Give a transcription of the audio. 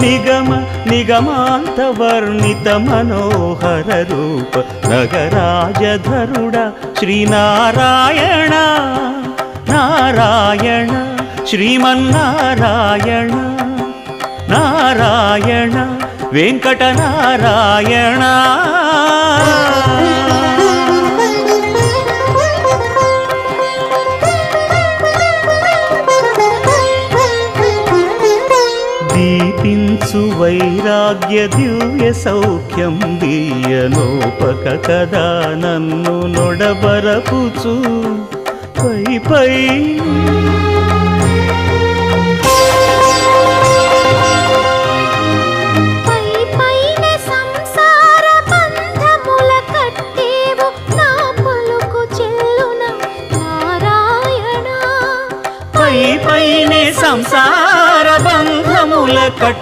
నిగమ నిగమాంత వర్ణిత మనోహర రూప నగరాజధరుడ శ్రీనారాయణ నారాయణ శ్రీమన్నారాయణ నారాయణ వెంకటనారాయణ. దీపించు వైరాగ్య దివ్య సౌఖ్యం దీయనోపక కదా నన్ను నొడబరపుచు పై పై